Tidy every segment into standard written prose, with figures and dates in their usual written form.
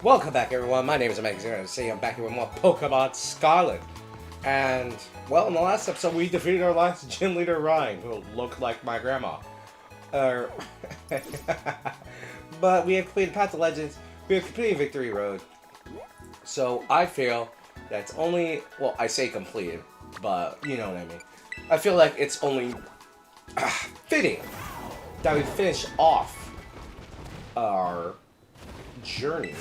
Welcome back, everyone. My name is Amazing. I'm back here with more Pokemon Scarlet. And, well, in the last episode, we defeated our last gym leader, Ryan, who looked like my grandma. But we have completed Path of Legends. We have completed Victory Road. So, I feel that it's only... Well, I say completed, but you know what I mean. I feel like it's only fitting that we finish off our journey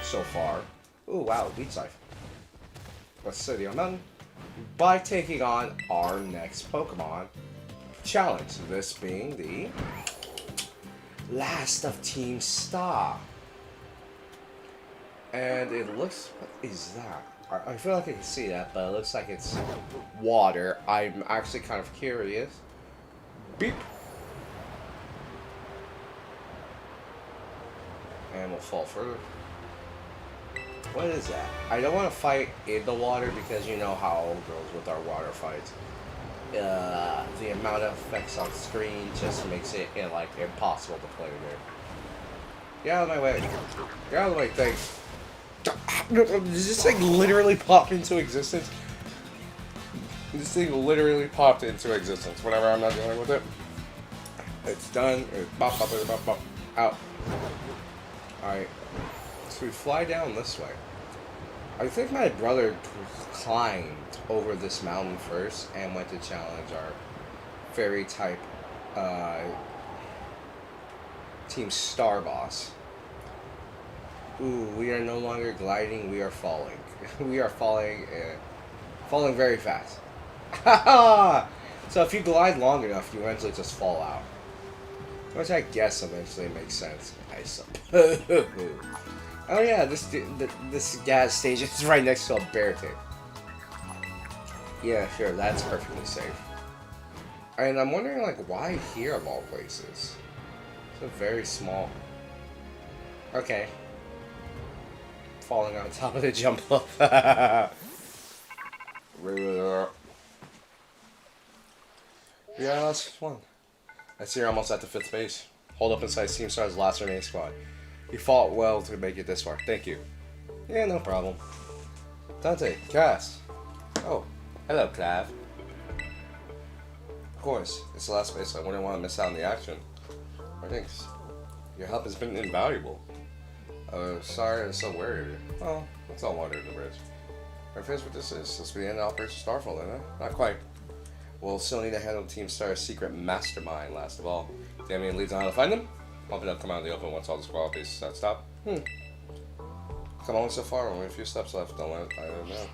so far. Ooh, wow, Beach Life. Let's City on Mountain. By taking on our next Pokemon challenge. This being the last of Team Star. And it looks... What is that? I feel like I can see that, but it looks like it's water. I'm actually kind of curious. Beep. And we'll fall further. What is that? I don't want to fight in the water because you know how it goes with our water fights. The amount of effects on screen just makes it like impossible to play there. Get out of my way. Get out of the way, thanks. Does this thing literally pop into existence? This thing literally popped into existence whenever I'm not dealing with it. It's done. It's bop, bop, bop, bop, bop. Out. Alright. So we fly down this way. I think my brother climbed over this mountain first and went to challenge our fairy type Team Star boss. Ooh, we are no longer gliding, we are falling. We are falling, falling very fast. So if you glide long enough, you eventually just fall out. Which I guess eventually makes sense, I suppose. Oh yeah, this gas station is right next to a bear tape. Yeah, sure, that's perfectly safe. And I'm wondering, like, why here of all places? It's a very small... Okay. Falling on top of the jump up. Yeah, last one. I see you're almost at the 5th base. Hold up inside Team Star's last remaining squad. You fought well to make it this far. Thank you. Yeah, no problem. Dante, Cass. Oh, hello, Clav. Of course, it's the last base. I wouldn't want to miss out on the action. Thanks. Your help has been invaluable. Sorry I'm so worried. Well, it's all water in the bridge. Are you finished with this? This will be the end of Operation Starfall, isn't it? Not quite. We'll still need to handle Team Star's secret mastermind last of all. Do you have any leads on how to find them? Hoping they'll come out in the open once all the squad bases stop. Come on so far, only a few steps left. I don't know.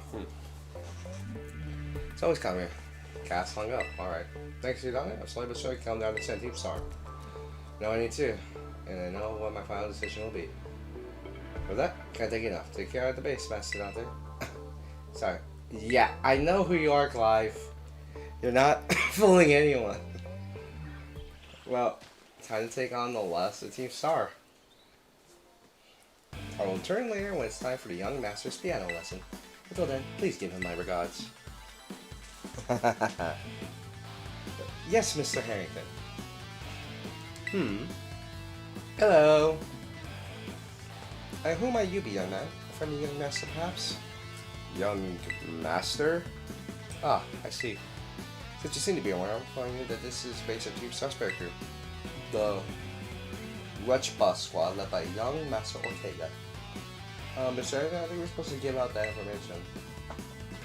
It's always coming. Cass hung up. Alright. Thanks for your time. I'm slowly but surely come down to send Team Star. Now I need to. And I know what my final decision will be. For that, can't take enough. Take care of the base, Master out there. Sorry. Yeah, I know who you are, Clive. You're not fooling anyone. Well, time to take on the last of Team Star. I will return later when it's time for the young master's piano lesson. Until then, please give him my regards. Yes, Mr. Harrington. Hello. Who might you be, young man? A friend of the young master, perhaps? Young master? Ah, I see. Since you seem to be aware, I'm telling you that this is based on Team Star's crew. The Wretch Bus Squad led by young Master Ortega. Mr. Harrington, I think we're supposed to give out that information.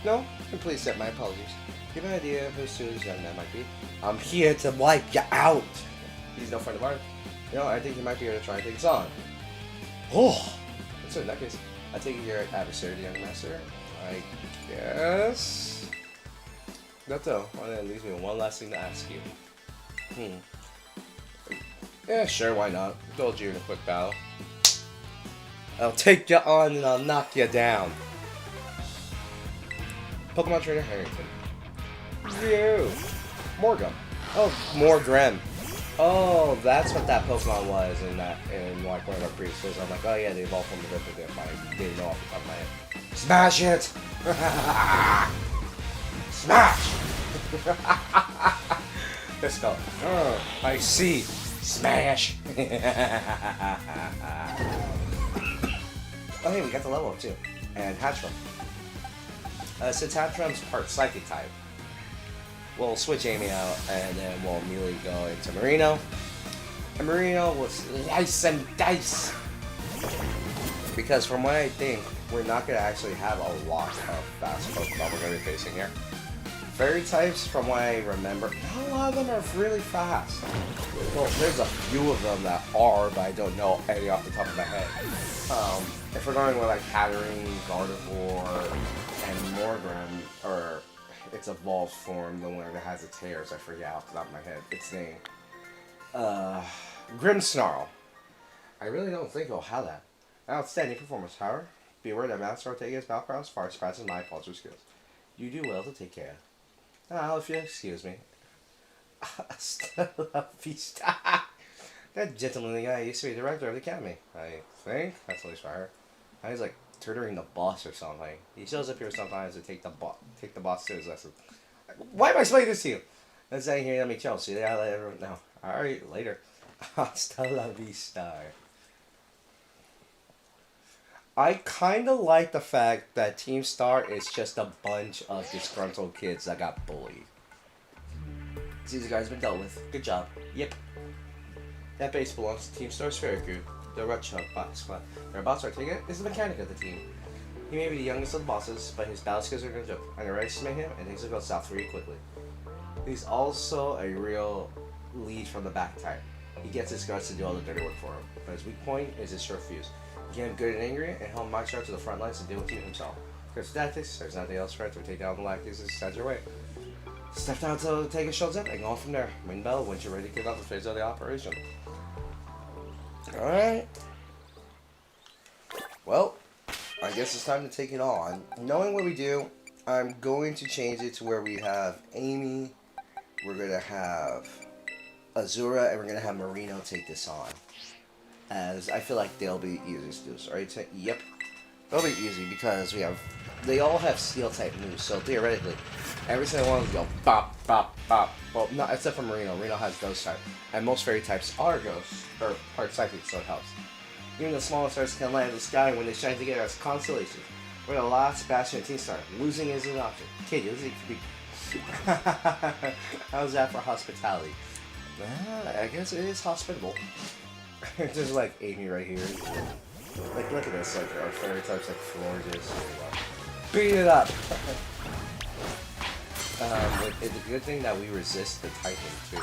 No? Completely accept my apologies. Give an idea of who Sue's young man might be. I'm here to wipe you out! He's no friend of ours. You know, I think he might be here to try and take us on. Oh! So in that case, I take it you're an adversary, young master. I guess... That's all. Well, that leaves me with one last thing to ask you. Yeah, sure, why not? Told you in a quick battle. I'll take you on and I'll knock you down. Pokemon Trainer Harrington. You! Morgan. Oh, Morgan. Oh, that's what that Pokemon was in like one of our previous videos. I'm like, oh yeah, they evolved from the different dip. I didn't know off the top of my head. Smash it! Smash! Let's go. Oh, I see. Smash! Oh hey, we got the level up too. And Hatchram. Since Hatchram's part Psychic type, we'll switch Amy out and then we'll immediately go into Marino. And Marino will slice and dice. Because from what I think, we're not going to actually have a lot of fast Pokemon we're going to be facing here. Fairy types, from what I remember, not a lot of them are really fast. Well, there's a few of them that are, but I don't know any off the top of my head. If we're going with like Hatterene, Gardevoir, and Morgrem, or its evolved form, the one that has its hairs, I forget off the top of my head its name. Grimmsnarl. I really don't think it'll have that. Outstanding performance, however. Be aware that Master Ortega's Battle far surpasses my culture skills. You do well to take care. Oh, if you excuse me. Stella Vista. That gentlemanly guy used to be director of the academy. I think that's at least for her. I was like tutoring the boss or something. He shows up here sometimes to take the boss to his lesson. Why am I explaining this to you? Let's say here, let me chill. See, I let everyone know. Alright, later. Hasta la vista. I kind of like the fact that Team Star is just a bunch of disgruntled kids that got bullied. These guys been dealt with. Good job. Yep. That base belongs to Team Star's fairy crew, the Rutchuk Bot Squad. Their boss Ortega is the mechanic of the team. He may be the youngest of the bosses, but his battle skills are no joke. I'm ready to make him, and things will go south really quickly. He's also a real lead from the back type. He gets his guards to do all the dirty work for him, but his weak point is his short fuse. Get him good and angry, and he'll march out to the front lines and deal with you himself. Because tactics, there's nothing else for it to take down the lackeys and stand your way. Step down till the Ortega shows up, and go on from there. Ring bell once you're ready to kick off the phase of the operation. Alright. Well, I guess it's time to take it on. Knowing what we do, I'm going to change it to where we have Amy, we're going to have Azura, and we're going to have Marino take this on. As I feel like they'll be easy to do. So, right? Yep. They'll be easy because they all have steel type moves, so theoretically, every single one will go bop, bop, bop. Well, not except for Marino. Marino has ghost type. And most fairy types are ghosts, or part psychic, so it helps. Even the smallest stars can land in the sky when they shine together as constellations. We're the last bastion of Team Star. Losing is an option. Kid, losing could be. How's that for hospitality? I guess it is hospitable. Just like Amy right here. Like, look at this. Like, our fairy types, like, Florges. Beat it up! It's a good thing that we resist the typing, too.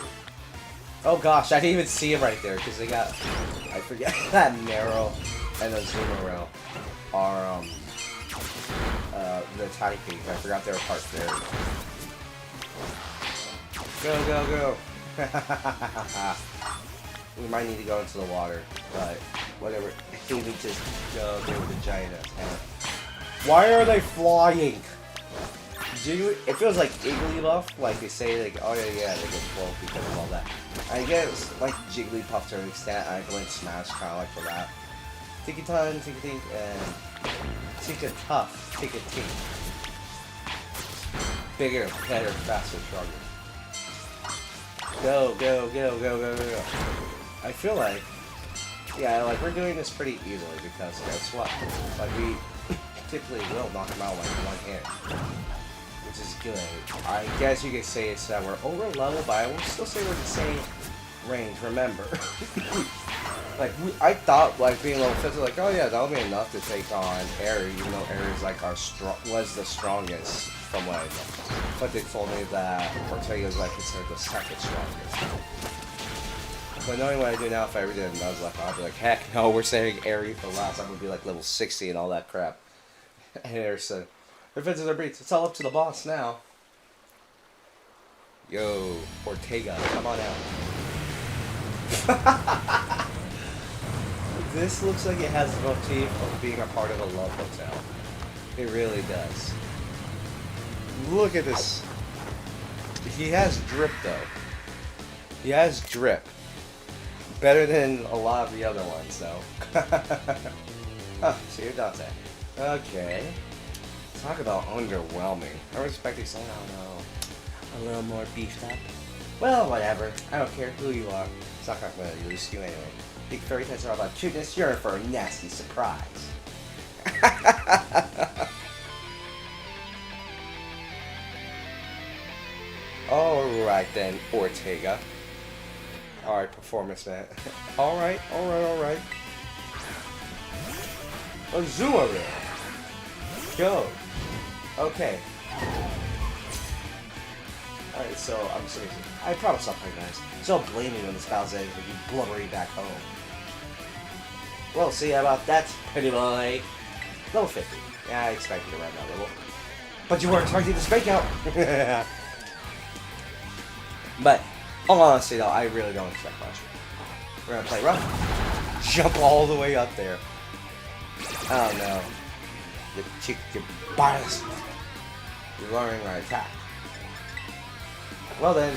Oh gosh, I didn't even see him right there, because they got... I forget that Narrow and the Zumaro are, the typing. I forgot they were part there. Go, go, go! We might need to go into the water, but whatever. We just go there with the giant ass. Why are they flying? It feels like Igglybuff, like they say, like, oh yeah, they get 12 because of all that. I guess like Jigglypuff to an extent. I blame Smash kind of like for that. Tiki-Ton, Tiki-Tink, and Tika-Tough, Tika-Tink. Bigger, better, faster, stronger. Go, go, go, go, go, go, go. I feel like, yeah, like we're doing this pretty easily because guess what? Like we typically will knock them out like one hit, which is good. I guess you could say it's that we're over level, but I will still say we're the same range. Remember, I thought like being level 50, like oh yeah, that'll be enough to take on Aerie, even though Aerie's like was the strongest from what I know. But they told me that Ortega's like considered the second strongest. But knowing what I do now, if I ever did a Nuzlocke, I'd be like, heck no, we're saving Aerie for last. I'm gonna be like level 60 and all that crap. And Aerie said, defenses are beats. It's all up to the boss now. Yo, Ortega, come on out. This looks like it has the motif of being a part of a love hotel. It really does. Look at this. He has drip though. He has drip. Better than a lot of the other ones though. Oh, see your Dante. Okay. Talk about underwhelming. I was expecting something, I don't know, a little more beefed up. Well, whatever. I don't care who you are. It's not gonna lose you anyway. Big fairy types are all about cuteness. You're in for a nasty surprise. Alright then, Ortega. Alright, performance man. Alright. Azuma there. Go. Okay. Alright, so I'm serious. I promise I'll play nice. So I'll blame you when this battle's ends when you blubbery back home. Well, see about that, pretty boy. Level 50. Yeah, I expected to run that level. But you weren't expecting to spank out. But, all honesty though, I really don't expect much. We're gonna play rough. Jump all the way up there. Oh no. You chick, you biased. You're lowering my attack. Well then,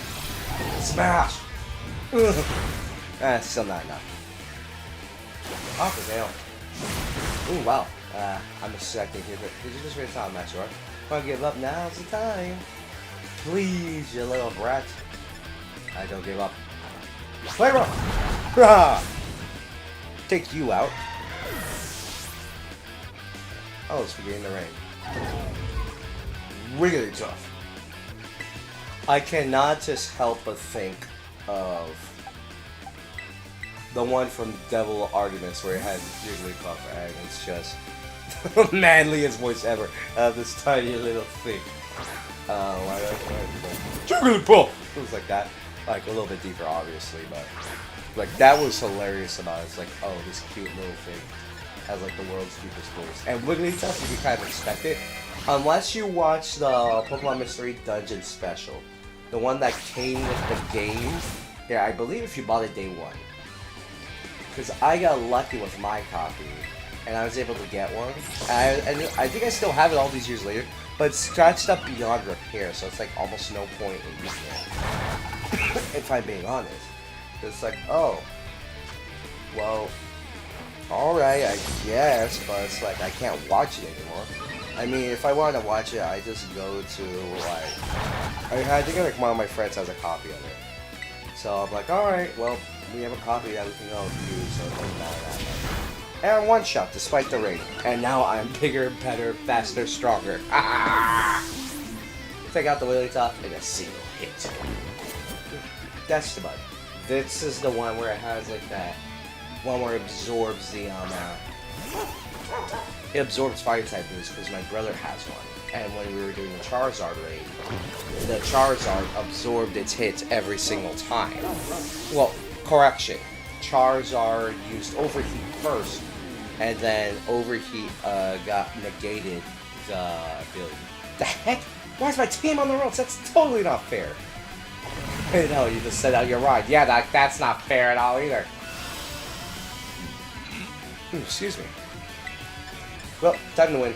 smash! Still not enough. Off the tail. Ooh, wow. I'm expecting here. Did you just read the I'm not sure. If I give up, now's the time. Please, you little brat. I don't give up. Play rough! Take you out. Oh, it's beginning to rain. Really tough. I cannot just help but think of the one from Devil Arguments where it had Jigglypuff and it's just the manliest voice ever of this tiny little thing. Jigglypuff! It was like that. Like a little bit deeper obviously, but like that was hilarious about it. It's like, oh, this cute little thing has like the world's deepest voice. And Wigglytuff, you can kind of expect it. Unless you watch the Pokemon Mystery Dungeon special. The one that came with the game. Yeah, I believe if you bought it day one. Because I got lucky with my copy. And I was able to get one. And I think I still have it all these years later. But it's scratched up beyond repair. So it's like almost no point in using it. If I'm being honest. It's like, oh. Well. Alright, I guess. But it's like I can't watch it anymore. I mean, if I want to watch it, I just go to, like... I think like one of my friends has a copy of it. So I'm like, alright, well, we have a copy that we can go use, so it doesn't matter that much. And one shot, despite the rain. And now I'm bigger, better, faster, stronger. Take out the Wigglytuff in a single hit. That's the button. This is the one where it has, like, that... one where it absorbs the, it absorbs fire type moves because my brother has one. And when we were doing the Charizard raid, the Charizard absorbed its hits every single time. Well, correction. Charizard used Overheat first, and then Overheat got negated the ability. The heck? Why is my team on the ropes? That's totally not fair. No, you just said out your ride. Yeah, that's not fair at all either. Ooh, excuse me. Well, time to win.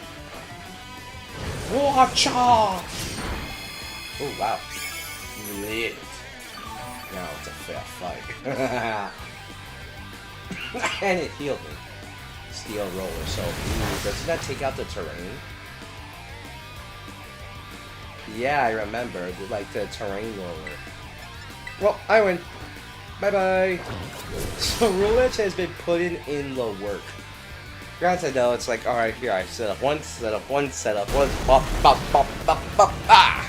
Watcha! Oh, wow. Lit. Now it's a fair fight. And it healed me. Steel roller, so ooh, doesn't that take out the terrain? Yeah, I remember. Like the terrain roller. Well, I win. Bye-bye. So Roulette has been putting in the work. Granted though, it's like, alright, here I set up one, one, bop, bop, bop, bop, bop, ah!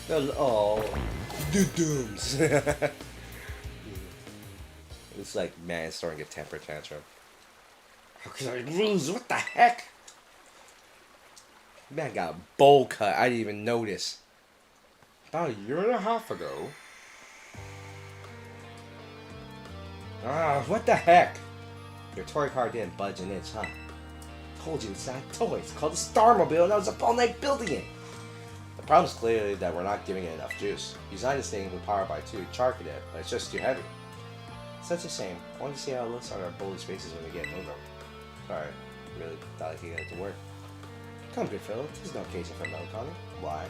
Oh, dooms. It's like, man, it's starting to get temper tantrum. How can I lose? What the heck? Man got a bowl cut, I didn't even notice. About a year and a half ago. Ah, what the heck? Your toy car didn't budge an inch, huh? Told you it's not a toy. It's called a Starmobile, and I was up all night building it. The problem is clearly that we're not giving it enough juice. Designed this thing with power by 2, charking it, but it's just too heavy. Such a shame. I want to see how it looks on our bullies' faces when we get moving. Sorry, really thought I could get it to work. Come, good fellow. There's no occasion for melancholy. Why?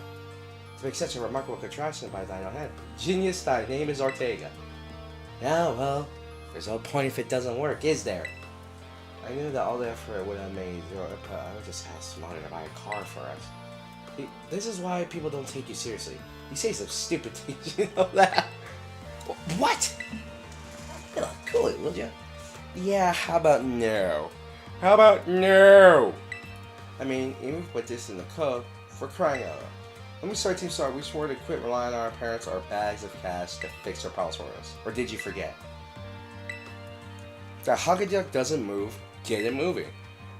To make such a remarkable contraption by thine own hand. Genius, thy name is Ortega. Yeah, well, there's no point if it doesn't work, is there? I knew that all the effort would have made, I would just ask Monty to buy a car for us. This is why people don't take you seriously. You say some stupid things, you know that? What? Cool it, will ya? Yeah, how about no? How about no? I mean, even with this in the code, for crying out loud. When we started Team Star, we swore to quit relying on our parents or bags of cash to fix our problems for us. Or did you forget? The Huggy doesn't move, get it moving.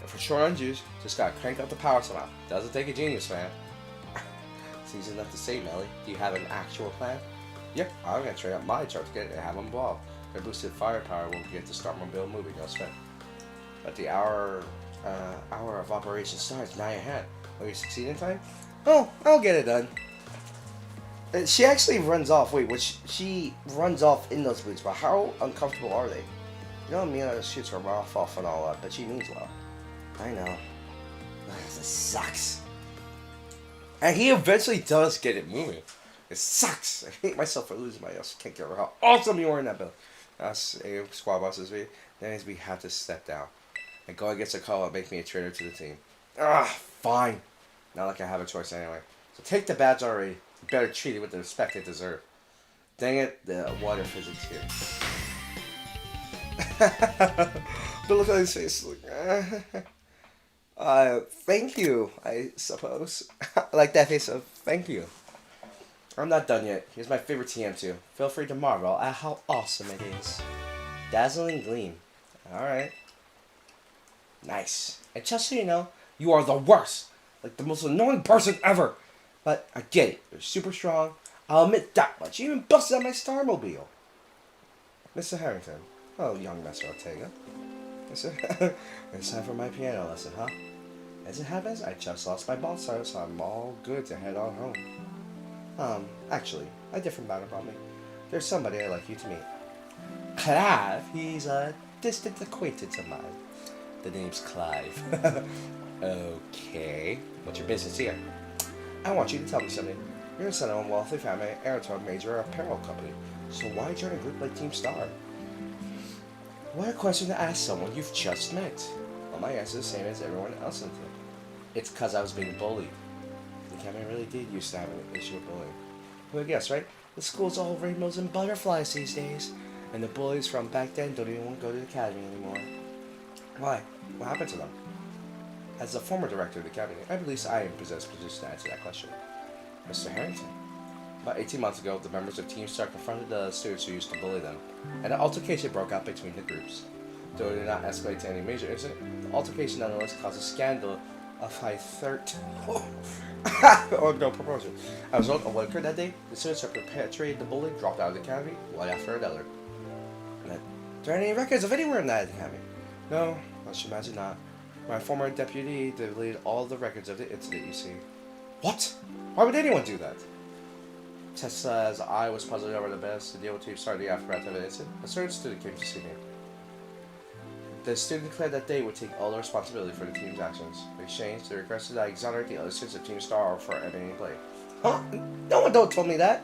If we're short on juice, just gotta crank up the power somehow. Doesn't take a genius, man. It's easy enough to say, Melly. Do you have an actual plan? Yep, I'm gonna train up my chart to get it and have them blow. Their boosted firepower will get the Starmobile moving, no sweat. But the hour of operation starts nigh ahead. Will you succeed in time? Oh, I'll get it done. She actually runs off. Wait, she runs off in those boots, but how uncomfortable are they? You know, Mia shoots her mouth off and all that, but she means well. I know. Ugh, this sucks. And he eventually does get it moving. It sucks. I hate myself for losing my ass. Can't get over how awesome you are in that build. That's a squad bosses. Then we have to step down. And go against a call and make me a traitor to the team. Ah, fine. Not like I have a choice anyway. So take the badge already. You better treat it with the respect it deserves. Dang it, the water physics here. But look at his face. Thank you, I suppose. I like that face of thank you. I'm not done yet. Here's my favorite TM2. Feel free to marvel at how awesome it is. Dazzling gleam. Alright. Nice. And just so you know, you are the worst. Like the most annoying person ever. But I get it. You're super strong. I'll admit that much. You even busted out my Starmobile. Mr. Harrington. Oh, young Master Ortega. It's time for my piano lesson, huh? As it happens, I just lost my ball so I'm all good to head on home. Actually, a different matter brought me. There's somebody I'd like you to meet. Clive, he's a distant acquaintance of mine. The name's Clive. Okay. What's your business here? I want you to tell me something. You're the son of a wealthy family, heir to a major apparel company. So why join a group like Team Star? What a question to ask someone you've just met. Well, my answer is the same as everyone else in the team. It's because I was being bullied. The academy really did used to have an issue with bullying. Well, guess, right? The school's all rainbows and butterflies these days. And the bullies from back then don't even want to go to the academy anymore. Why? What happened to them? As the former director of the academy, I believe I am possessed position to answer that question. Mr. Harrington. About 18 months ago, the members of Team Star confronted the students who used to bully them, and an altercation broke out between the groups. Though it did not escalate to any major incident, the altercation nonetheless caused a scandal of high third or no proportion. As a result of what occurred that day, the students who perpetrated the bullying dropped out of the academy one after another. Are there any records of anyone in that academy? No, I should imagine not. My former deputy deleted all the records of the incident, you see. What? Why would anyone do that? Tess says I was puzzled over the best to deal with Team Star the aftermath of the incident. A certain student came to see me. The student declared that they would take all the responsibility for the team's actions. In exchange, they requested that I exonerate the other students of Team Star for any blame. Huh? No one told me that!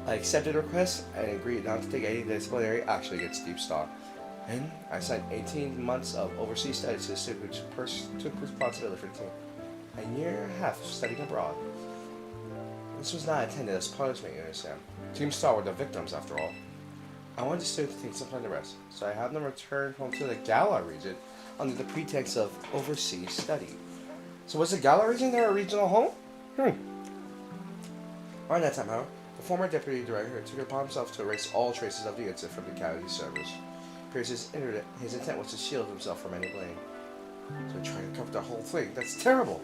I accepted the request and agreed not to take any disciplinary action against Team Star. And I signed 18 months of overseas studies to the student who took responsibility for the team. A year and a half studying abroad. This was not intended as punishment, you understand. Team Star were the victims, after all. I wanted the students to take some time to rest, so I have them return home to the Gala region under the pretext of overseas study. So was the Gala region their regional home? Around that time, however, the former deputy director took it upon himself to erase all traces of the incident from the academy servers. His intent was to shield himself from any blame. So he tried to cover the whole thing. That's terrible!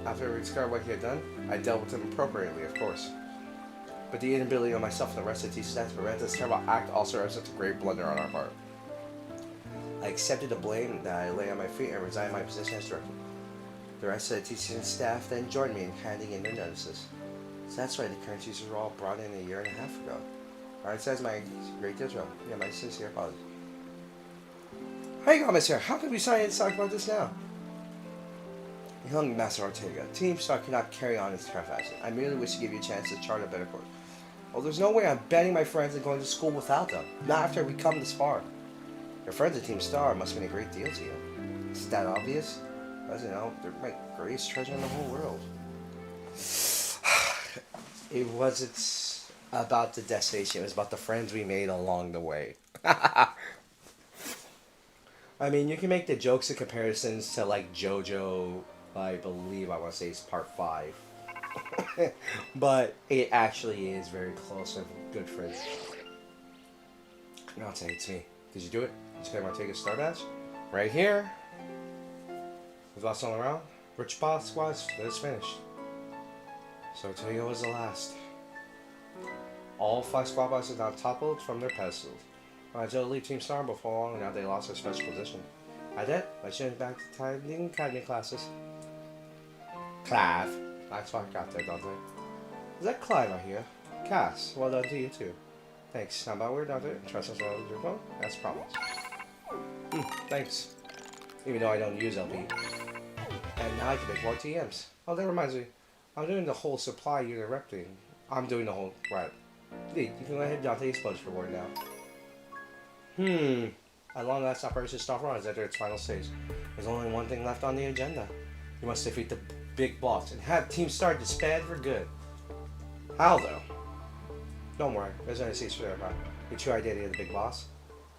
After we discovered what he had done, I dealt with him appropriately, of course. But the inability of myself and the rest of the team staff to prevent this terrible act also represents a great blunder on our part. I accepted the blame that I lay on my feet and resigned my position as director. The rest of the teaching staff then joined me in handing in their notices. So that's why the current teachers were all brought in a year and a half ago. Alright, so that's my great deal wrong. Yeah, my sincere apologies. Hang on, Miss Hare. How can we sign and talk about this now? Young Master Ortega, Team Star cannot carry on in this current fashion. I merely wish to give you a chance to chart a better course. Well, there's no way I'm banning my friends and going to school without them. Not after we come this far. Your friends at Team Star must mean a great deal to you. Is that obvious? As you know, they're my greatest treasure in the whole world. It wasn't about the destination, it was about the friends we made along the way. I mean, you can make the jokes and comparisons to like JoJo. I believe I want to say it's part 5, but it actually is very close and good friends. No, it's me. Did you do it? Did you play my ticket star badge? Right here. We've lost all around. Rich boss squads. It's finished. So Toyo was the last. All 5 squad bosses now toppled from their pedestals. Joe lead Team Star before long, and now they lost their special position. I did. I should back to timing academy classes. Clive. That's why I got there, don't I? Is that Clive I hear? Cass, well done to you too. Thanks. How about we're done to trust us well with your phone? That's a promise. Thanks. Even though I don't use LP. And now I can make more TMs. Oh, that reminds me. I'm doing the whole supply unit rep thing. I'm doing the whole... Right. You can go ahead and Dante's Punch reward now. At long last, Operation Starfall has entered its final stage. There's only one thing left on the agenda. You must defeat the big boss and have Team Star disband for good. How, though? Don't worry. There's only a secret for everybody. The true identity of the big boss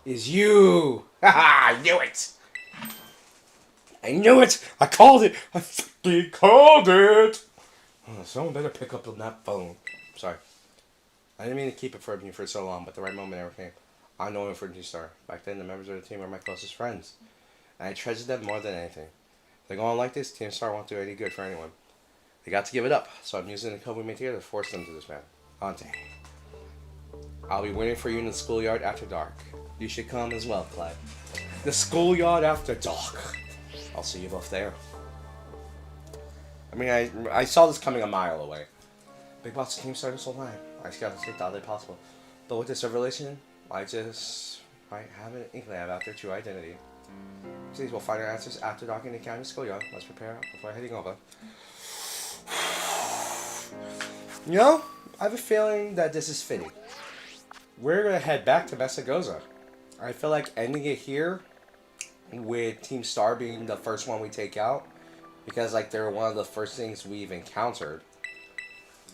is you! Haha! I knew it! I knew it! I called it! I fucking called it! Oh, someone better pick up on that phone. Sorry. I didn't mean to keep it from you for so long, but the right moment never came. I'm no one for Team Star. Back then, the members of the team were my closest friends. And I treasured them more than anything. If they go on like this, Team Star won't do any good for anyone. They got to give it up, so I'm using the code we made together to force them to disband. Ante. I'll be waiting for you in the schoolyard after dark. You should come as well, Clyde. The schoolyard after dark. I'll see you both there. I mean, I saw this coming a mile away. Big Boss Team Star this whole time. I just got to take the other possible. But with this revelation, I just might have an inkling about their true identity. Please, we'll find our answers after dark in the county schoolyard. Let's prepare before heading over. You know, I have a feeling that this is fitting. We're going to head back to Mesagoza. I feel like ending it here with Team Star being the first one we take out, because like they're one of the first things we've encountered.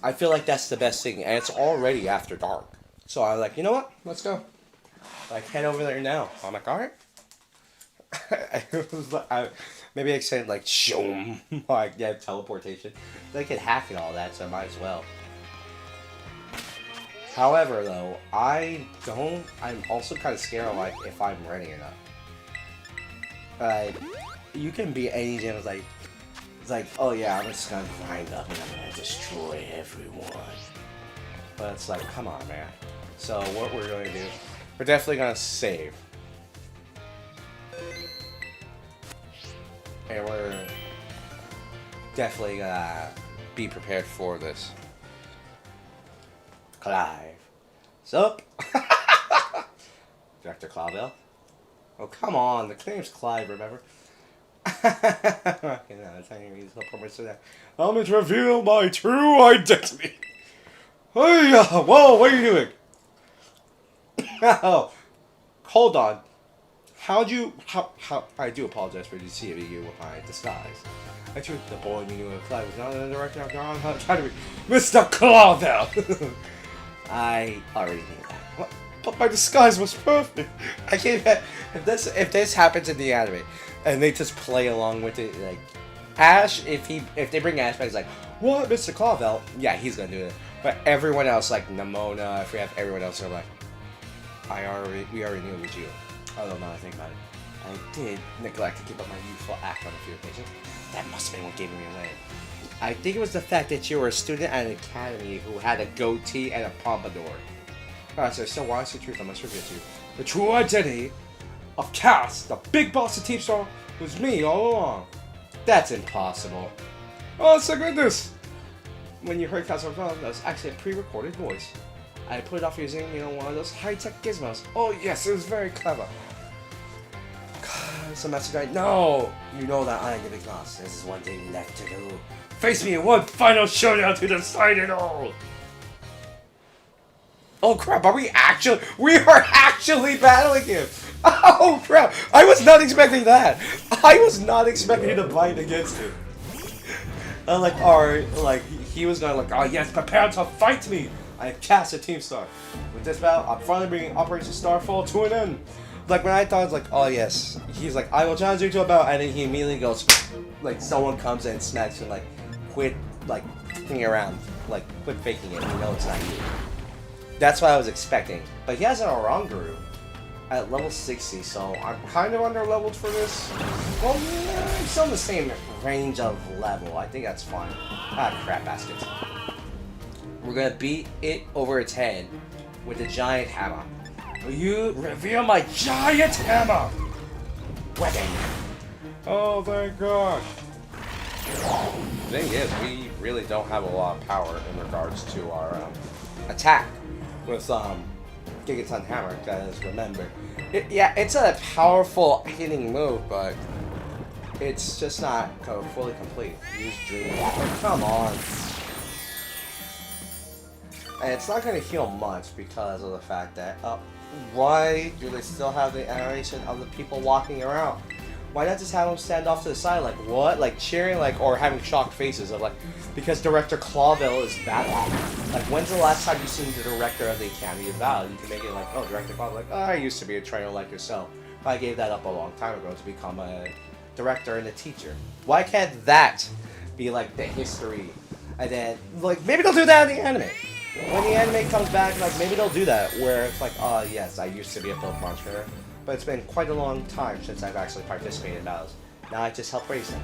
I feel like that's the best thing, and it's already after dark. So I'm like, you know what? Let's go. Like, head over there now. I'm like, alright. Maybe I said like, shoom, like, yeah, teleportation. They could hack and all that, so I might as well. However, though, I'm also kind of scared of, like, if I'm ready or not. You can be any gym, it's like, oh yeah, I'm just gonna grind up and I'm gonna destroy everyone. But it's like, come on, man. So what we're going to do, we're definitely gonna save. And we're definitely gonna be prepared for this. Clive. Sup? Dr. Clawbell? Oh, come on. The name's Clive, remember? I'm going to reveal my true identity. Hey, whoa, what are you doing? Oh, hold on. How I do apologize for deceiving you with my disguise. I treated the boy meaning of Clive was not in the direction I've gone. I'm trying to be Mr. Clawbell. I already knew that. What? But my disguise was perfect. I can't. If this happens in the anime, and they just play along with it, like Ash, if they bring Ash back, he's like, what, Mr. Clawbell? Yeah, he's gonna do it. But everyone else, like Nimona, if we have everyone else, they're like, we already knew it was you. Although now I think about it, I did neglect to keep up my youthful act on a few occasions. That must have been what gave me away. I think it was the fact that you were a student at an academy who had a goatee and a pompadour. Alright, so still wise the truth, I must reveal to you. The true identity of Cass, the big boss of Team Star, was me all along. That's impossible. Oh, so goodness! When you heard Cass on the phone, that was actually a pre-recorded voice. I put it off using, one of those high-tech gizmos. Oh yes, it was very clever. So Master Guy, no! You know that I am the big boss. There's one thing left to do. Face me in one final showdown to decide it all! Oh crap, we are actually battling him! Oh crap, I was not expecting that! I was not expecting to fight against him. I'm like, alright, like, he was gonna like, oh yes, prepare to fight me! I cast a Team Star. With this battle, I'm finally bringing Operation Starfall to an end. like when I thought it's like, oh yes, he's like, I will challenge you to a battle, and then he immediately goes, like someone comes and smacks him, like, quit, like, f***ing around, like, quit faking it, you know it's not you. That's what I was expecting. But he has an Oranguru at level 60, so I'm kind of under-leveled for this. Well, yeah, I'm still in the same range of level. I think that's fine. Ah, crap baskets. We're gonna beat it over its head with a giant hammer. Will you reveal my giant hammer? Wedding. Oh, thank gosh. The thing is, we really don't have a lot of power in regards to our attack with Gigaton Hammer, because remember, it's a powerful hitting move, but it's just not fully complete. Use Dream. Oh, come on. And it's not going to heal much because of the fact that, why do they still have the animation of the people walking around? Why not just have them stand off to the side, like, what? Like, cheering, like, or having shocked faces of, like, because Director Clawville is battling. Like, when's the last time you've seen the director of the Academy of Battle? You can make it like, oh, Director Clawville, like, oh, I used to be a trainer like yourself. But I gave that up a long time ago to become a director and a teacher. Why can't that be, like, the history? And then, like, maybe they'll do that in the anime. When the anime comes back, like, maybe they'll do that, where it's like, oh, yes, I used to be a Pokemon trainer, but it's been quite a long time since I've actually participated in battles. Now I just help raise them.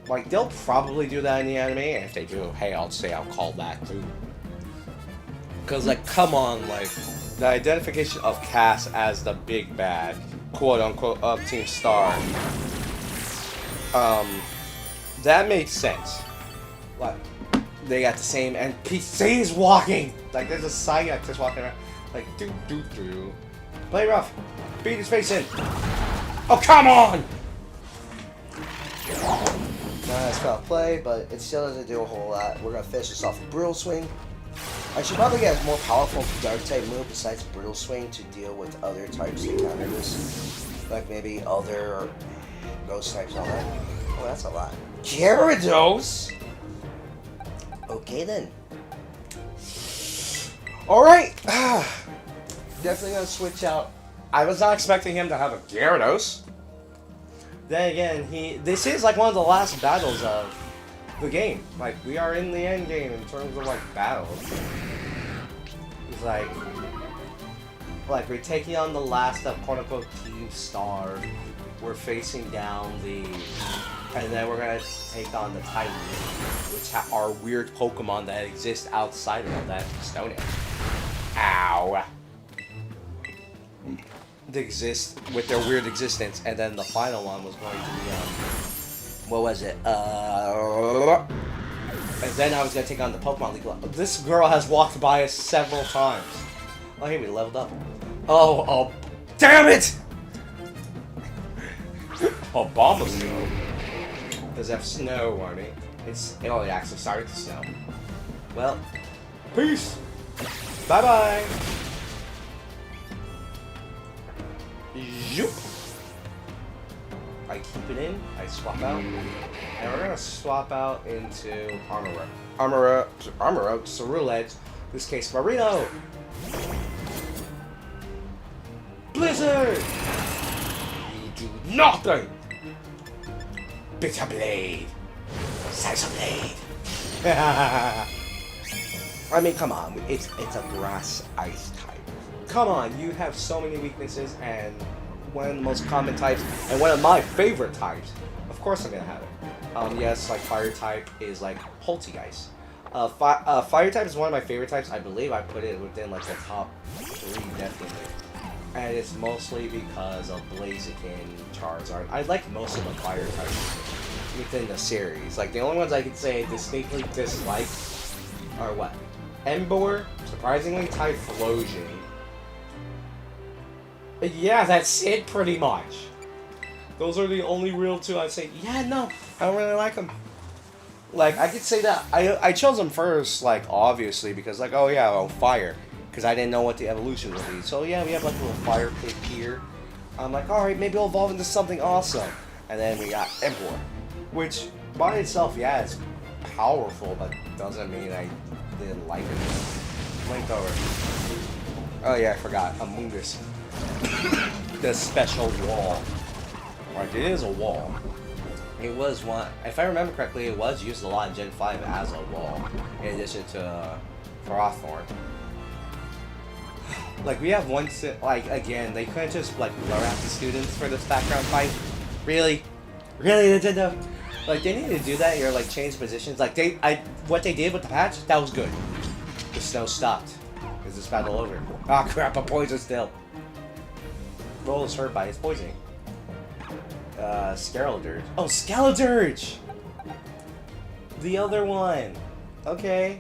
Like, they'll probably do that in the anime, and if they do, hey, I'll say I'll call back, too. Because, like, come on, like, the identification of Cass as the big bad, quote-unquote, of Team Star, that makes sense. Like, they got the same NPCs walking! Like, there's a Psyduck just walking around. Like, do. Play rough. Beat his face in. Oh, come on! Nice foul play, but it still doesn't do a whole lot. We're gonna finish this off with Brutal Swing. I should probably get a more powerful Dark-type move besides Brutal Swing to deal with other types that counter this. Like, maybe other Ghost types on that. Oh, that's a lot. Gyarados? Okay then. Alright! Definitely gonna switch out. I was not expecting him to have a Gyarados. Then again, this is like one of the last battles of the game. Like, we are in the end game in terms of like battles. It's like we're taking on the last of quote unquote Team Star. We're facing down and then we're gonna take on the Titans, which are weird Pokemon that exist outside of that Stone Age. Ow! They exist with their weird existence, and then the final one was going to be what was it? And then I was gonna take on the Pokemon League. This girl has walked by us several times. Oh, hey, we leveled up. Oh, damn it! Bombasino. Does have snow on it. It only actually started to snow. Well, peace! Bye-bye! Zoop! I keep it in, I swap out, and we're gonna swap out into Armor Out, Cerulege, in this case Marino! Blizzard! You do nothing! Bitter Blade! Scissor Blade! I mean, come on, it's a grass ice type. Come on, you have so many weaknesses, and one of the most common types, and one of my favorite types. Of course I'm gonna have it. Yes, like fire type is like Poltergeist. Fire type is one of my favorite types. I believe I put it within like the top 3 definitely. And it's mostly because of Blaziken, Charizard. I like most of the fire types within the series. Like the only ones I could say distinctly dislike are what? Emboar, surprisingly Typhlosion. Yeah, that's it pretty much. Those are the only real 2 I'd say, yeah, no, I don't really like them. Like, I could say that, I chose them first, like, obviously, because, like, oh yeah, well, fire. Because I didn't know what the evolution would be. So yeah, we have, like, a little fire pit here. I'm like, alright, maybe it'll evolve into something awesome. And then we got Emboar. Which, by itself, yeah, it's powerful, but doesn't mean I didn't like it. Linked over. Oh yeah, I forgot. Amoongus. the special wall. Like, it is a wall. It was one, if I remember correctly, it was used a lot in Gen 5 as a wall, in addition to Frothorn. Like, we have one, like, again, they couldn't just, like, blur out the students for this background fight. Really? Really, Nintendo? Like, they need to do that, or, like, change positions. Like, what they did with the patch, that was good. The snow stopped. Is this battle over? Ah, crap, I'm poisoned still. Roll is hurt by his poisoning. Scarlet. Oh, Scarlet! The other one. Okay.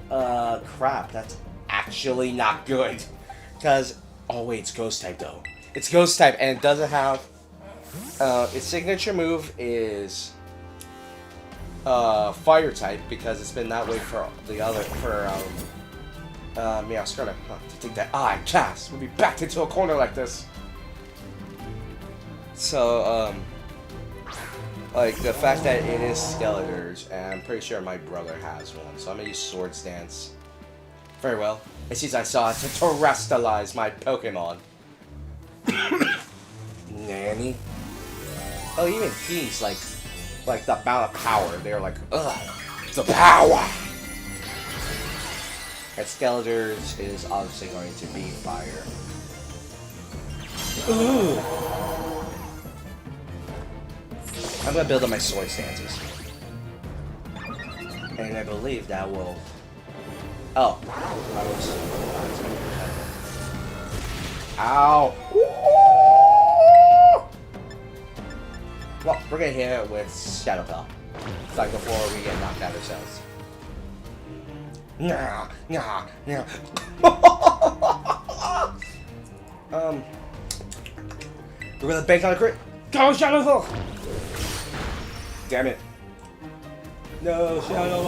Crap, that's actually not good. Because, oh wait, it's Ghost type though. It's Ghost type and it doesn't have, its signature move is, Fire type because it's been that way for the other, yeah, Scarlet. To take that eye cast. We'll be backed into a corner like this. So, like, the fact that it is Skeletor's, and I'm pretty sure my brother has one, so I'm gonna use Sword Stance. Very well. It seems I saw it to terrestrialize my Pokemon. Nanny. Oh, even teams, like the amount of power, they're like, ugh, the power! And Skeletor's is obviously going to be fire. Ooh! I'm gonna build up my sword stances. And I believe that will... Oh. Ow! Well, we're gonna hit it with Shadow Bell. Like before we get knocked out ourselves. Nah. We're gonna bank on a crit. Go, Shadow Bell! Damn it. No, Shadow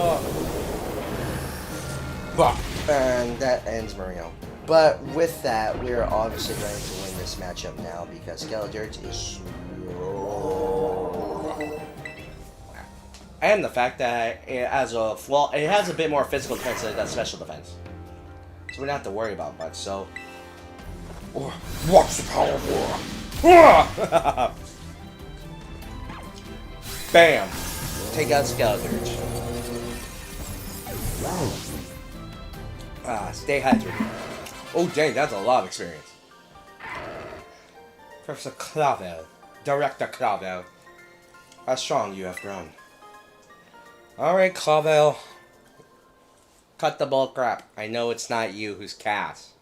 Ball. And that ends Mario. But with that, we're obviously going to win this matchup now because Skeletor is slow. And the fact that it has a it has a bit more physical defense than it does special defense. So we don't have to worry about much, so... Watch the power war! Bam! Take out Skeletor. Stay hydrated. Oh dang, that's a lot of experience. Professor Clavel. Director Clavel. How strong you have grown. Alright, Clavel. Cut the bull crap. I know it's not you who's Cass.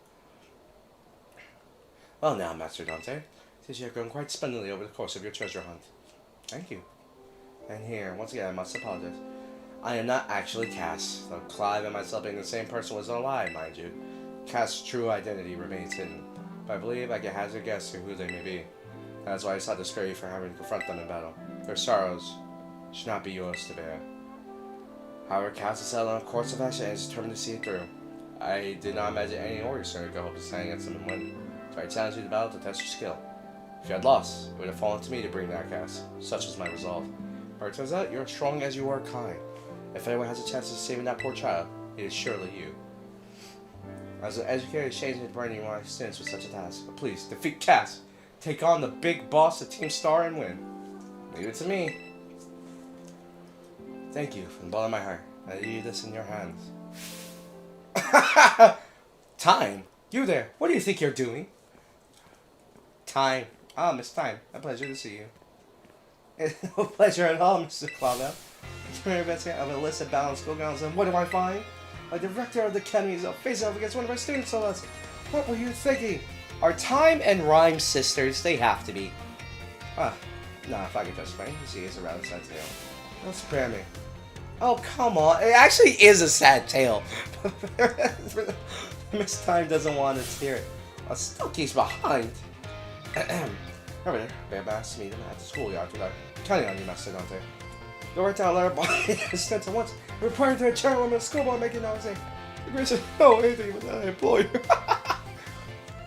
Well now, Master Dante. Since you have grown quite splendidly over the course of your treasure hunt. Thank you. And here, once again, I must apologize. I am not actually Cass, though Clive and myself being the same person was a lie, mind you. Cass' true identity remains hidden, but I believe I can hazard a guess at who they may be. That's why I sought to spare you from having to confront them in battle. Their sorrows should not be yours to bear. However, Cass has set on a course of action and is determined to see it through. I did not imagine any orchestra could hope to stand against them and win, so I challenged you to battle to test your skill. If you had lost, it would have fallen to me to bring that Cass. Such was my resolve. But it turns out you're as strong as you are kind. If anyone has a chance of saving that poor child, it is surely you. As an educator, it's changing to burning my sins with such a task. But please, defeat Cass. Take on the big boss of Team Star and win. Leave it to me. Thank you from the bottom of my heart. I leave this in your hands. Time? You there. What do you think you're doing? Time. Ah, Miss Time. A pleasure to see you. It's no pleasure at all, Mr. Claudio. Experimenting of a list of balanced schoolgirls, and what do I find? A director of the academy is facing off against one of our students on us. What were you thinking? Are Time and Rhyme sisters? They have to be. Nah, if I could justify it, you see, it's a rather sad tale. Don't spare me. Oh, come on. It actually is a sad tale. Miss Time doesn't want us to hear it. Stucky's behind. Over there, Bear Bass, meet him at the schoolyard tonight. Counting on you, Master Dante. Go right down, let her body assistant at once. Reporting to a chairwoman of school board making noise saying, the grace of no anything but that I employ you.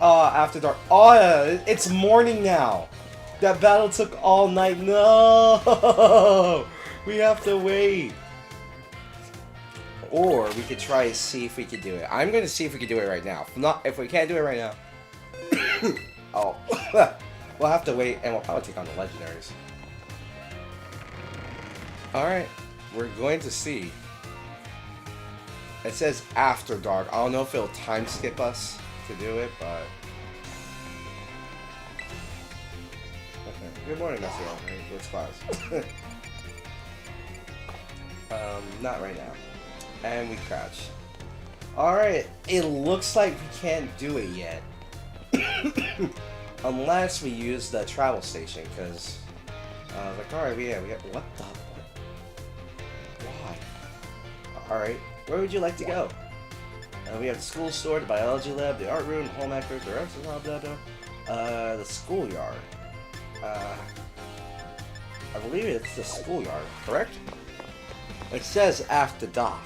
After dark. Oh, it's morning now. That battle took all night. No! We have to wait. Or we could try to see if we could do it. I'm going to see if we can do it right now. If we can't do it right now, Oh, we'll have to wait, and we'll probably take on the legendaries. Alright, we're going to see. It says after dark. I don't know if it'll time skip us to do it, but... Good morning, Messiel. It's class. Not right now. And we crouch. Alright, it looks like we can't do it yet. Unless we use the travel station, because... like, alright, yeah, we got... What the... Why? Alright, where would you like to go? We have the school store, the biology lab, the art room, the home ec group, the rest of blah blah blah. The schoolyard. I believe it's the schoolyard, correct? It says after dark.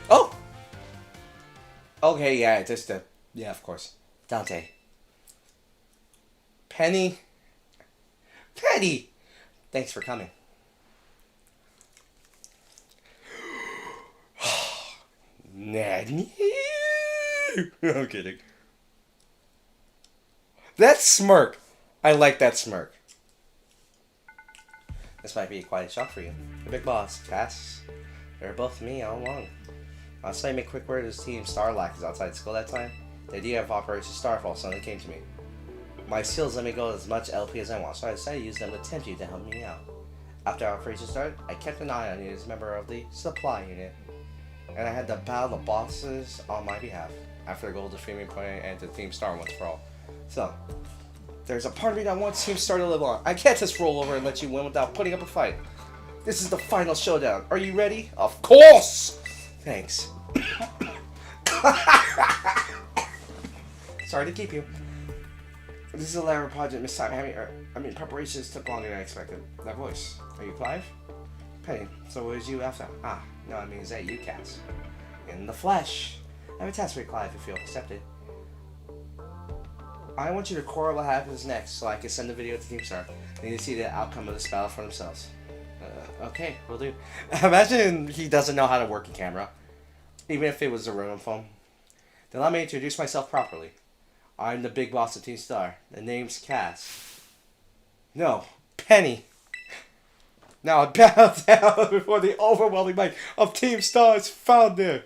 Oh! Okay, yeah, just the... Yeah, of course. Dante. Penny. Penny! Thanks for coming. Nanny? I'm kidding. That smirk. I like that smirk. This might be quite a shock for you. The big boss, Cass. They're both me all along. I'll say make a quick word as Team Starlight is outside school that time. The idea of Operation Starfall suddenly came to me. My skills let me go as much LP as I want, so I decided to use them to tempt you to help me out. After Operation started, I kept an eye on you as a member of the supply unit. And I had to battle the bosses on my behalf. After the goal defeating me putting an end to Team Star once for all. So, there's a part of me that wants Team Star to live on. I can't just roll over and let you win without putting up a fight. This is the final showdown. Are you ready? Of course! Thanks. Sorry to keep you. This is a elaborate project, Miss Time. Preparations took longer than I expected. That voice. Are you Clive? Penny. So what is you after? Ah, no, I mean, is that you, Cass? In the flesh. I have a task for you, Clive, if you'll accept it. I want you to record what happens next, so I can send the video to Team Star. They need to see the outcome of this battle for themselves. Okay, we'll do. Imagine he doesn't know how to work a camera. Even if it was a random phone. Then let me introduce myself properly. I'm the big boss of Team Star. The name's Cass. No, Penny. Now I bow down before the overwhelming might of Team Star's founder.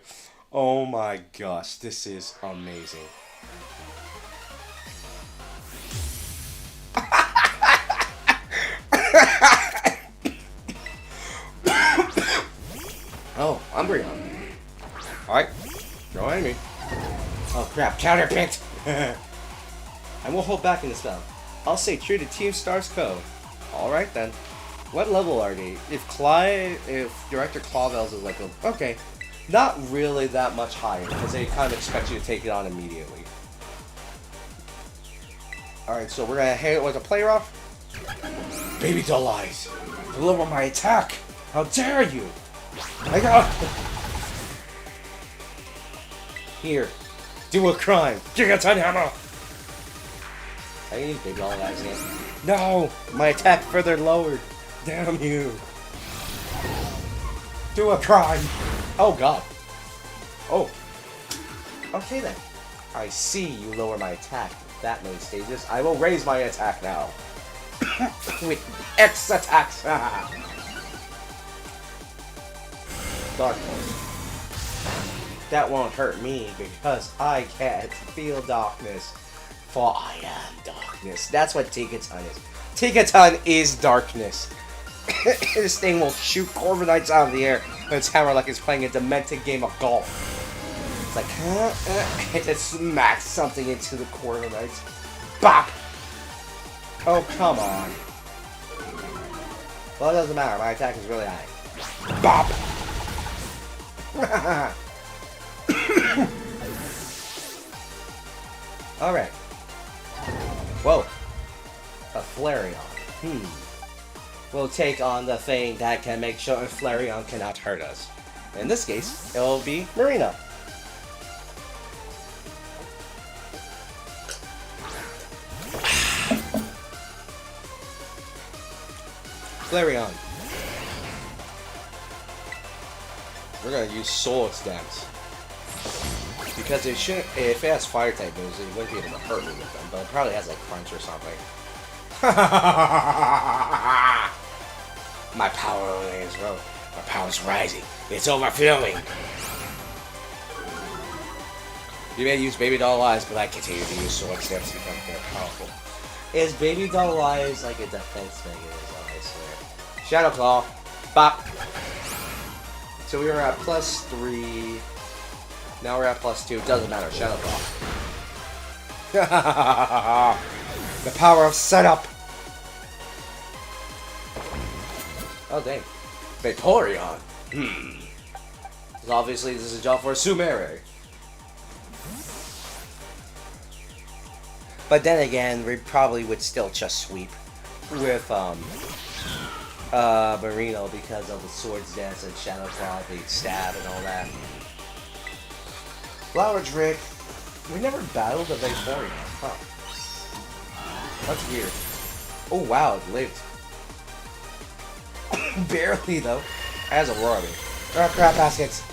Oh my gosh, this is amazing. Oh, I'm bringing on. Alright, go at me. Oh crap, counterpicked! I won't hold back in this battle. I'll stay true to Team Star's code. Alright then. What level are they? If Director Clawvel's is like a... Okay. Not really that much higher, because they kind of expect you to take it on immediately. Alright, so we're gonna hit it with a play rough. Baby doll eyes. Deliver my attack! How dare you! I got... Here. Do a crime. Gigaton hammer! I can use baby doll eyes again. No! My attack further lowered. Damn you. Do a crime. Oh god. Oh. Okay then. I see you lower my attack that many stages. I will raise my attack now. With X attacks. Darkness. That won't hurt me because I can't feel darkness. For I am darkness. That's what Tigaton is. Tigaton is darkness. This thing will shoot Corviknights out of the air with its hammer like it's playing a demented game of golf. It's like, it just smacks something into the Corviknights. Bop! Oh, come on. Well, it doesn't matter. My attack is really high. Bop! Alright. Whoa. A Flareon. We'll take on the thing that can make sure Flareon cannot hurt us. In this case, it will be Marina. Flareon. We're gonna use Sword Dance. Because it shouldn't. If it has fire type moves, it wouldn't be able to hurt me with them. But it probably has like crunch or something. My power is low. My power's rising. It's overflowing. You may use Baby Doll Eyes, but I continue to use Sword Steps to become more powerful. Is Baby Doll Eyes like a defense mechanism? I swear. Shadow Claw. Bop. So we were at +3. Now we're at +2. Doesn't matter. Shadow Claw. The power of setup. Oh dang. Vaporeon. So obviously this is a job for a Sumere. But then again, we probably would still just sweep with Marino because of the Swords Dance and Shadow Claw, the stab and all that. Flower Trick. We never battled a Vaporeon. Huh. That's weird. Oh wow, it lived. Barely though. As a Rory. Oh crap baskets.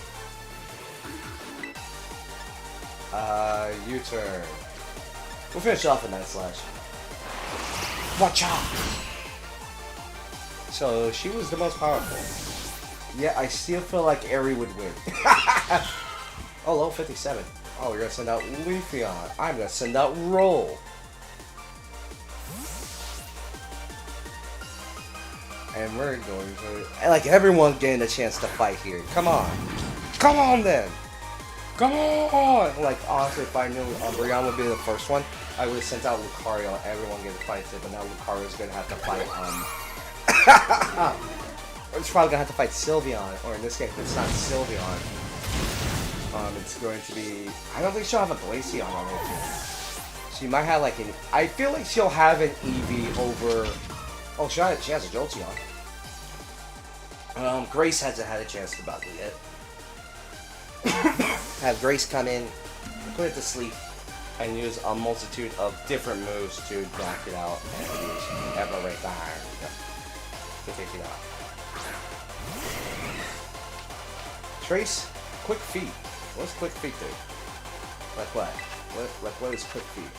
U-turn. We'll finish off in that slash. Watch out! So she was the most powerful. Yeah, I still feel like Eri would win. Oh, level 57. Oh, we're gonna send out Leafeon. I'm gonna send out Roll. And we're going to... like, everyone getting a chance to fight here. Come on. Come on, then. Come on! Like, honestly, if I knew Brian would be the first one, I would have sent out Lucario. Everyone get to fight it, but now Lucario's going to have to fight, it's probably going to have to fight Sylveon. Or in this case, if it's not Sylveon, it's going to be... I don't think she'll have a Glaceon on her team. She might have, like, an... I feel like she'll have an Eevee over... Oh, she has a Jolteon. Grace hasn't had a chance to battle yet. Have Grace come in, put it to sleep, and use a multitude of different moves to knock it out, and use Everett Fire to take it out. Trace, Quick Feet. What's Quick Feet do? Like what? What is Quick Feet?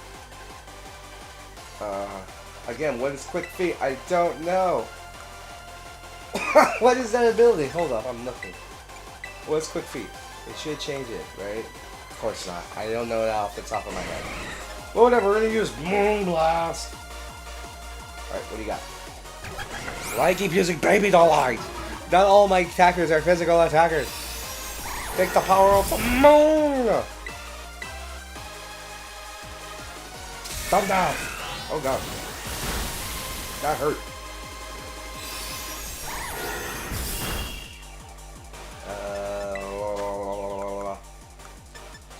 Again, what is Quick Feet? I don't know. What is that ability? Hold up, I'm looking. What's Quick Feet? It should change it, right? Of course not. I don't know that off the top of my head. Well, whatever, we're gonna use Moonblast. Alright, what do you got? Why I keep using Baby Doll Eyes? Not all my attackers are physical attackers. Take the power of the moon! Thunder! Oh god. That hurt.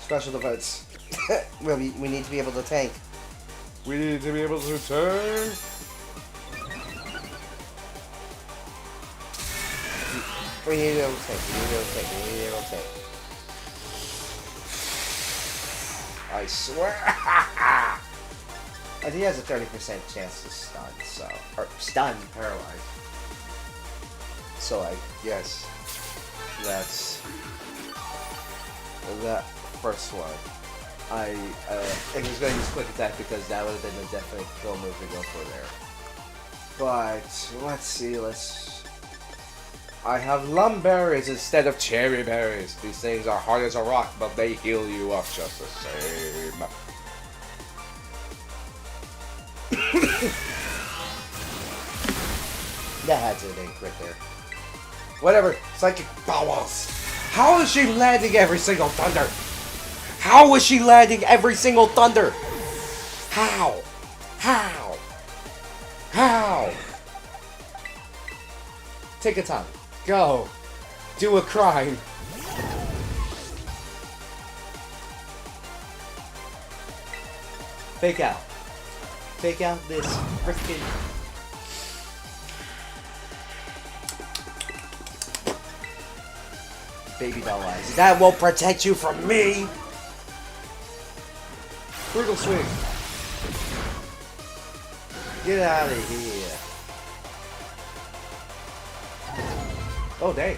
Special defense. we need to be able to tank. We need to be able to tank. We need to be able to tank. We need to be able to tank. We need to be able to tank. I swear. I think he has a 30% chance to stun, so... Or stun, paralyzed. So I guess that's... that first one. I was going to use Quick Attack because that would have been a definite kill move to go for there. But, let's see, I have Lumberries instead of Cherry Berries. These things are hard as a rock, but they heal you up just the same. That had to have been quick there. Whatever, Psychic Powers. How is she landing every single thunder? How is she landing every single thunder? How? How? How? Take a time. Go. Do a crime. Fake out. Fake out this freaking... Baby Doll Eyes. That will protect you from me! Brutal Swing. Get out of here. Oh, dang.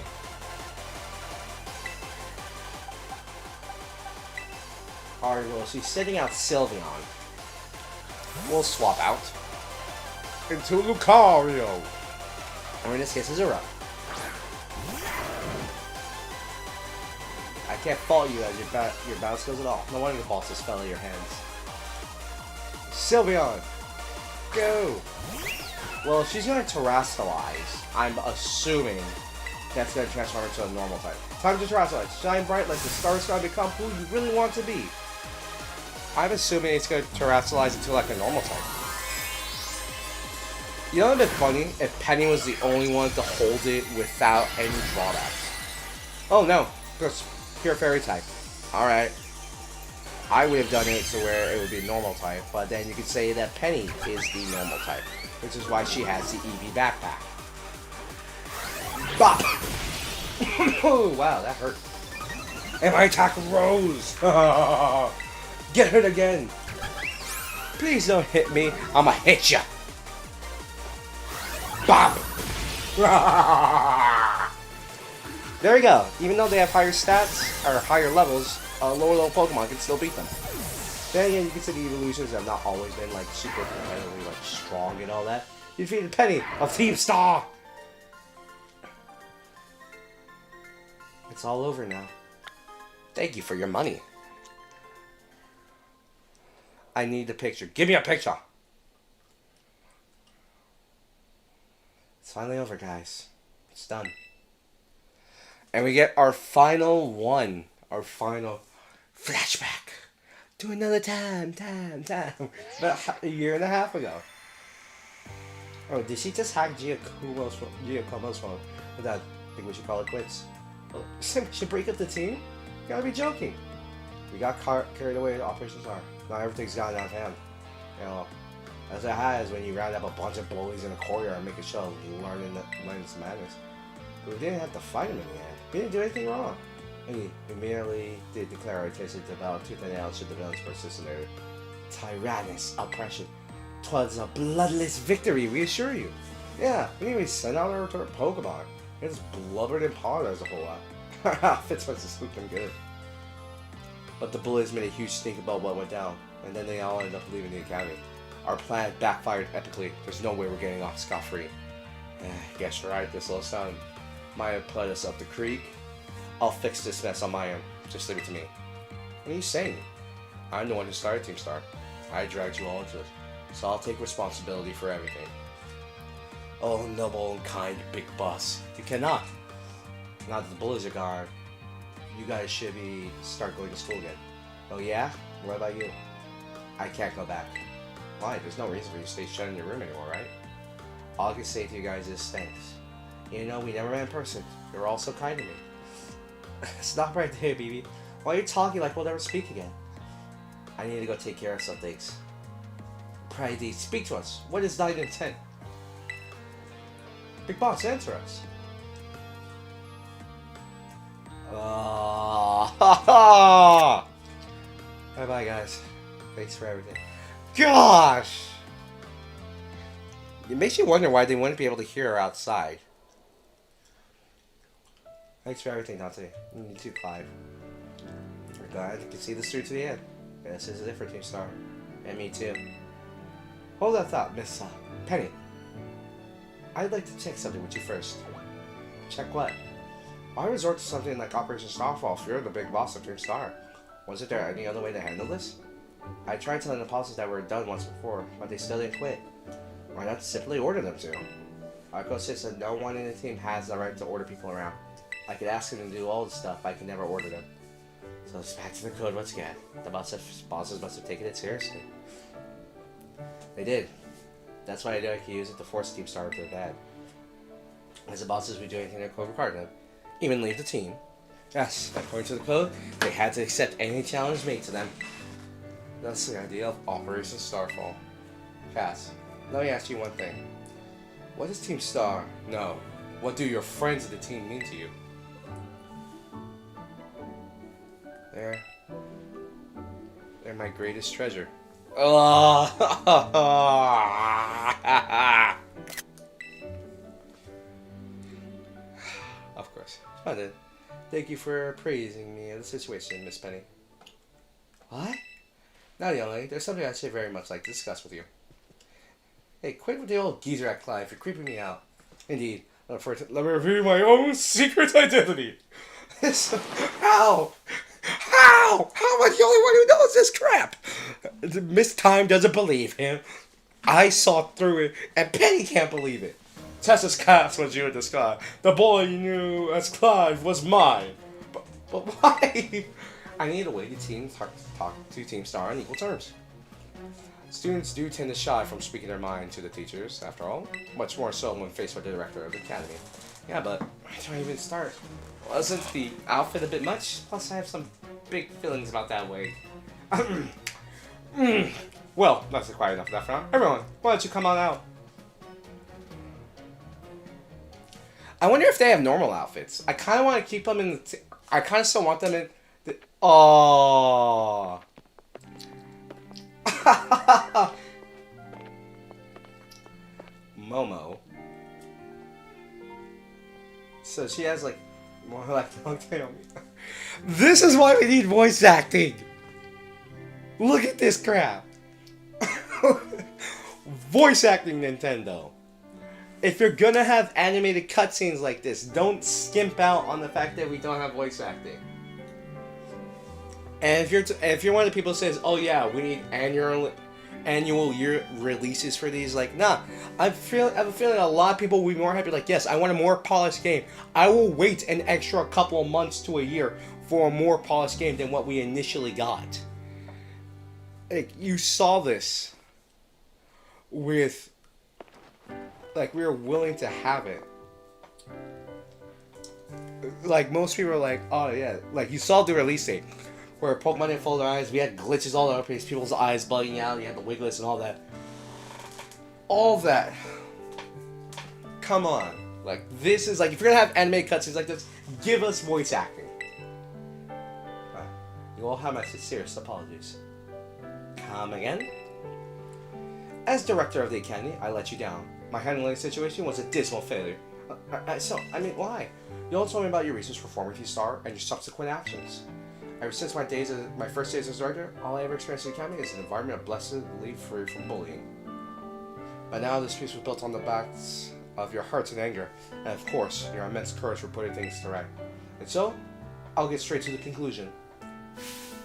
Alright, well, she's sitting out Sylveon. We'll swap out into Lucario. Or in this case, Zero. I can't fault you as your bounce goes at all. No wonder the balls just fell in your hands. Sylveon! Go! Well, if she's going to terrestrialize, I'm assuming that's going to transform into a normal type. Time to terrestrialize. Shine bright like the stars going to become who you really want to be. I'm assuming it's going to terrestrialize into like a normal type. You know what would be funny? If Penny was the only one to hold it without any drawbacks. Oh no, just pure fairy type. Alright. I would have done it to where it would be normal type, but then you could say that Penny is the normal type, which is why she has the EV backpack. Bop! Oh, wow, that hurt. And my attack rose! Get hit again! Please don't hit me, I'ma hit ya! Bop! There you go. Even though they have higher stats, or higher levels, lower level Pokemon can still beat them. Then again, you can say the evolutions have not always been like super competitively like strong and all that. You defeated Penny of Team Star! It's all over now. Thank you for your money. I need the picture. Give me a picture! It's finally over, guys. It's done. And we get our final one. Our final flashback to another time. About a year and a half ago. Oh, did she just hack Giacomo's phone? With that, I think we should call it quits. Oh, we should break up the team? You gotta be joking. We got carried away to Operation Starfall. Now everything's gotten out of hand. You know, as it has when you round up a bunch of bullies in a courtyard and make a show. You learn some manners. But we didn't have to fight him in the end. We didn't do anything wrong. We merely did declare our intention to battle tooth and nail should the villains persist in their tyrannous oppression. 'Twas a bloodless victory, we assure you. Yeah, we didn't even send out our Pokemon. We just blubbered and pawed as a whole lot. Our outfits was just looking good. But the bullies made a huge stink about what went down, and then they all ended up leaving the academy. Our plan backfired epically. There's no way we're getting off scot-free. Guess you're right, this little son might have put us up the creek. I'll fix this mess on my end. Just leave it to me. What are you saying? I'm the one who started Team Star. I dragged you all into it, so I'll take responsibility for everything. Oh, noble and kind big boss. You cannot. Now that the bullies are gone, you guys should start going to school again. Oh yeah? What about you? I can't go back. Why? There's no reason for you to stay shut in your room anymore, right? All I can say to you guys is thanks. You know, we never met in person. You're all so kind to me. Stop right there, BB. Why are you talking like we'll never speak again? I need to go take care of some things. Pride, speak to us. What is thine intent? Big boss, answer us. Bye-bye, guys. Thanks for everything. Gosh! It makes you wonder why they wouldn't be able to hear her outside. Thanks for everything, Dante. You too, Clive. We're glad you can see this through to the end. This is it for Team Star. And me too. Hold that thought, Miss Penny. I'd like to check something with you first. Check what? Why resort to something like Operation Starfall if you're the big boss of Team Star? Wasn't there any other way to handle this? I tried telling the bosses that were done once before, but they still didn't quit. Why not simply order them to? Arco says that no one in the team has the right to order people around. I could ask them to do all the stuff, but I can never order them. So it's back to the code once again. The bosses must have taken it seriously. They did. That's why I know I can use it to force Team Star to the bad. As the bosses would do anything their code required them, even leave the team. Yes, according to the code, they had to accept any challenge made to them. That's the idea of Operation Starfall. Cass, let me ask you one thing. What does Team Star know? What do your friends of the team mean to you? They're my greatest treasure. Of course. Fine then. Thank you for praising me in the situation, Miss Penny. What? Now, young lady, there's something I'd say very much like to discuss with you. Hey, quit with the old geezer act, Clive. You're creeping me out. Indeed. Let me reveal my own secret identity. How? How? How am I the only one who knows this crap? Miss Time doesn't believe him. I saw through it, and Penny can't believe it. Tessa's cast was you in the sky. The boy you knew as Clive was mine. But why? I need a way to talk to Team Star on equal terms. Students do tend to shy from speaking their mind to the teachers, after all. Much more so when faced with the director of the academy. Yeah, but where do I even start? Wasn't the outfit a bit much? Plus, I have some big feelings about that way. Well, that's quite enough of that for now. Everyone, why don't you come on out? I wonder if they have normal outfits. I kind of want to keep them in the... I kind of still want them in... Oh. Momo. So she has like more like long tail. This is why we need voice acting. Look at this crap. Voice acting, Nintendo. If you're gonna have animated cutscenes like this, don't skimp out on the fact that we don't have voice acting. And if you're one of the people who says, "Oh yeah, we need annual year releases for these," like, nah. I have a feeling a lot of people will be more happy. Like, yes, I want a more polished game. I will wait an extra couple of months to a year for a more polished game than what we initially got. Like, you saw this with, like, we were willing to have it. Like, most people are like, oh yeah, like, you saw the release date. Where Pokemon didn't fold their eyes, we had glitches all over the place, people's eyes bugging out, you had the wiglets and all that. All that. Come on. Like, this is like, if you're gonna have anime cutscenes like this, give us voice acting. You all have my sincerest apologies. Come again? As director of the Academy, I let you down. My handling of the situation was a dismal failure. I mean, why? You all told me about your reasons for forming T-Star and your subsequent actions. Ever since my first days as director, all I ever experienced in the Academy is an environment of blessedly free from bullying. But now this piece was built on the backs of your hearts and anger, and of course, your immense courage for putting things to right. And so, I'll get straight to the conclusion.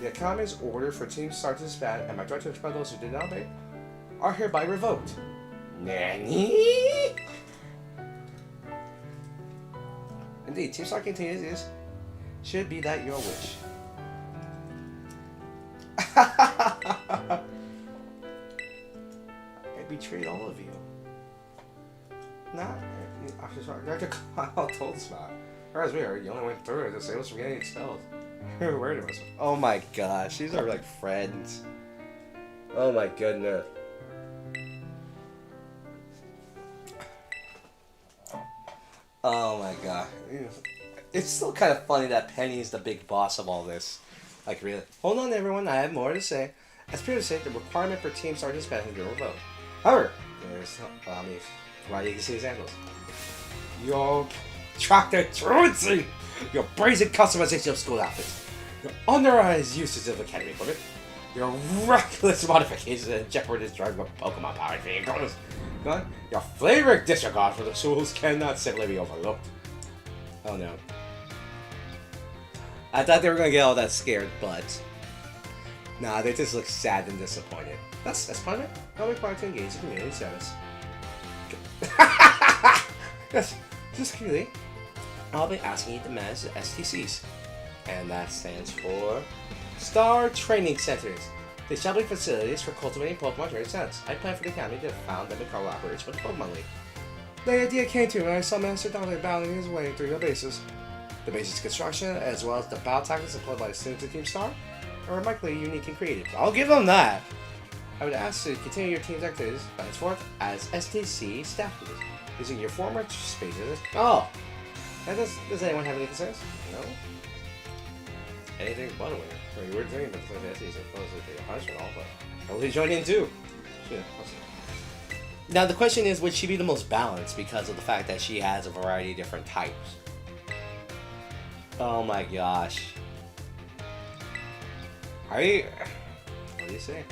The Academy's order for Team Star to disband and my threat to expel those who did not obey are hereby revoked. Nanny? Indeed, Team Star continues is, should be that your wish. I betrayed all of you. Nah, Dr. Kyle told us about it. Whereas we you only went through it to save us from getting expelled. We were worried about us. Oh my gosh, these are like friends. Oh my goodness. Oh my god. It's still kind of funny that Penny's the big boss of all this. Like, really. Hold on, everyone. I have more to say. As previously said, the requirement for Team Star to disband has been revoked. However, there's right, you can see examples. Your tractor truancy, your brazen customization of school outfits, your unauthorized usage of academy equipment, your reckless modifications and jeopardizing driving of Pokemon powered vehicles, your flagrant disregard for the rules cannot simply be overlooked. Oh no. I thought they were gonna get all that scared, but nah, they just look sad and disappointed. That's fun. I'll require to engage in community service. Yes, just clearly, I'll be asking you to manage the STCs, and that stands for Star Training Centers. They shall be facilities for cultivating Pokemon training centers. I plan for the Academy to found them in collaboration with the Pokemon League. The idea came to me when I saw Master Donald battling his way through the bases. The base's construction, as well as the battle tactics employed by the students of Team Star, are remarkably unique and creative. I'll give them that! I would ask to continue your team's activities henceforth as STC staff leaders, using your former spaces. Oh! And does anyone have any concerns? No? Anything but a winner. Or you were doing but the STC supposedly take a punishment all, but I'll be joining in too. Yeah, now the question is, would she be the most balanced because of the fact that she has a variety of different types? Oh my gosh. Are you do you say?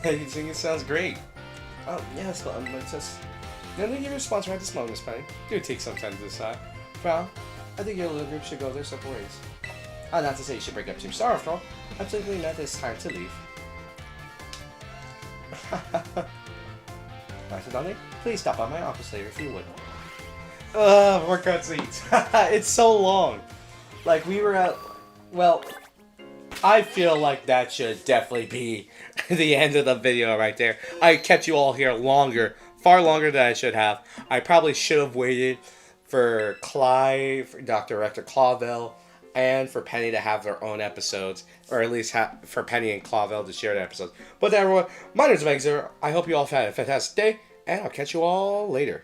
You think it sounds great? Oh, yes, but it's just... None of your response right this moment, Miss Penny. Do take some time to decide. Well, I think your little group should go their separate ways. Not to say you should break up Team Star after all. Absolutely not, it's time to leave. Master Dominic, please stop by my office later if you would. More cutscenes. It's so long. Like, we were at... Well, I feel like that should definitely be the end of the video right there. I kept you all here longer. Far longer than I should have. I probably should have waited for Clive, for Dr. Rector Clawville, and for Penny to have their own episodes. Or at least for Penny and Clawville to share their episodes. But everyone, my name is Megzer. I hope you all have had a fantastic day. And I'll catch you all later.